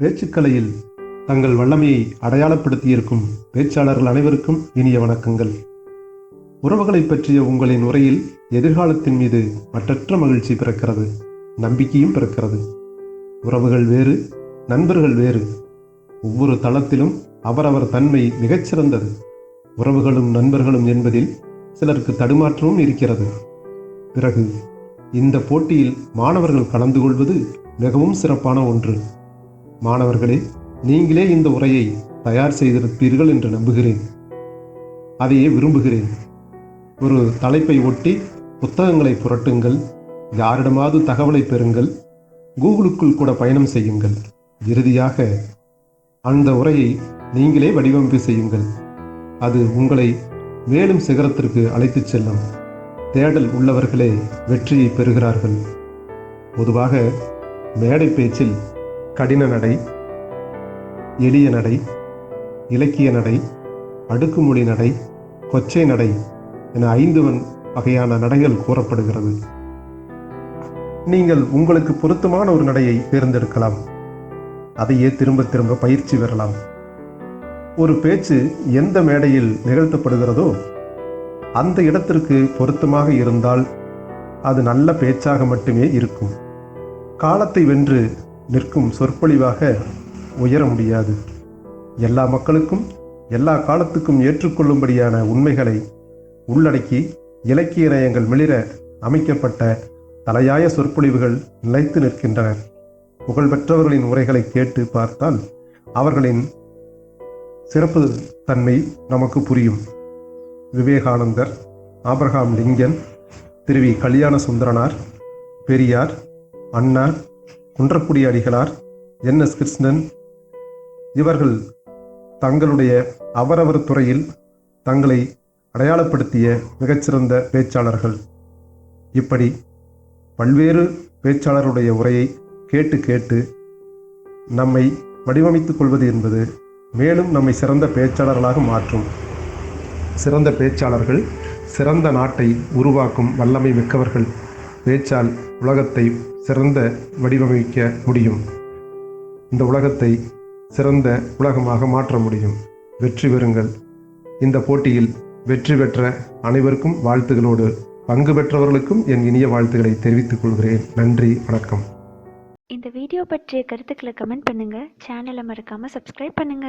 பேச்சுக்கலையில் தங்கள் வல்லமையை அடையாளப்படுத்தியிருக்கும் பேச்சாளர்கள் அனைவருக்கும் இனிய வணக்கங்கள். உறவுகளை பற்றிய உங்களின் உரையில் எதிர்காலத்தின் மீது மற்றற்ற மகிழ்ச்சி பிறக்கிறது, நம்பிக்கையும் பிறக்கிறது. உறவுகள் வேறு, நண்பர்கள் வேறு. ஒவ்வொரு தளத்திலும் அவரவர் தன்மை மிகச்சிறந்தது. உறவுகளும் நண்பர்களும் என்பதில் சிலருக்கு தடுமாற்றமும் இருக்கிறது. பிறகு இந்த போட்டியில் மாணவர்கள் கலந்து கொள்வது மிகவும் சிறப்பான ஒன்று. மாணவர்களே, நீங்களே இந்த உரையை தயார் செய்திருப்பீர்கள் என்று நம்புகிறேன். அதையே விரும்புகிறேன். ஒரு தலைப்பை ஒட்டி புத்தகங்களை புரட்டுங்கள், யாரிடமாவது தகவலை பெறுங்கள், கூகுளுக்குள் கூட பயணம் செய்யுங்கள். இறுதியாக அந்த உரையை நீங்களே வடிவமைப்பு செய்யுங்கள். அது உங்களை மேலும் சிகரத்திற்கு அழைத்துச் செல்லும். தேடல் உள்ளவர்களே வெற்றியை பெறுகிறார்கள். பொதுவாக மேடை பேச்சில் கடின நடை, எளிய நடை, இலக்கிய நடை, அடுக்குமொழி நடை, கொச்சை நடை என 5 வகையான நடைகள் கூறப்படுகிறது. நீங்கள் உங்களுக்கு பொருத்தமான ஒரு நடையை தேர்ந்தெடுக்கலாம். அதையே திரும்ப திரும்ப பயிற்சி பெறலாம். ஒரு பேச்சு எந்த மேடையில் நிகழ்த்தப்படுகிறதோ அந்த இடத்திற்கு பொருத்தமாக இருந்தால் அது நல்ல பேச்சாக மட்டுமே இருக்கும். காலத்தை வென்று நிற்கும் சொற்பொழிவாக உயர முடியாது. எல்லா மக்களுக்கும் எல்லா காலத்துக்கும் ஏற்றுக்கொள்ளும்படியான உண்மைகளை உள்ளடக்கி இலக்கிய நயங்கள் மிளிர அமைக்கப்பட்ட தலையாய சொற்பொழிவுகள் நிலைத்து நிற்கின்றன. புகழ்பெற்றவர்களின் உரைகளை கேட்டு பார்த்தால் அவர்களின் சிறப்பு தன்மை நமக்கு புரியும். விவேகானந்தர், ஆபிரகாம் லிங்கன், திருவி கல்யாண சுந்தரனார், பெரியார், அண்ணா, குன்றக்குடி அடிகளார், NS கிருஷ்ணன் இவர்கள் தங்களுடைய அவரவர் துறையில் தங்களை அடையாளப்படுத்திய மிகச்சிறந்த பேச்சாளர்கள். இப்படி பல்வேறு பேச்சாளருடைய உரையை கேட்டு கேட்டு நம்மை வடிவமைத்துக் கொள்வது என்பது மேலும் நம்மை சிறந்த பேச்சாளர்களாக மாற்றும். சிறந்த பேச்சாளர்கள் சிறந்த நாட்டை உருவாக்கும் வல்லமை மிக்கவர்கள். பேச்சால் உலகத்தை சிறந்த வடிவமைக்க முடியும். இந்த உலகத்தை சிறந்த உலகமாக மாற்ற முடியும். வெற்றி பெறுங்கள். இந்த போட்டியில் வெற்றி பெற்ற அனைவருக்கும் வாழ்த்துகளோடு பங்கு பெற்றவர்களுக்கும் என் இனிய வாழ்த்துக்களை தெரிவித்துக் கொள்கிறேன். நன்றி, வணக்கம். இந்த வீடியோ பற்றிய கருத்துக்களை கமெண்ட் பண்ணுங்க. சேனலை மறக்காம சப்ஸ்கிரைப் பண்ணுங்க.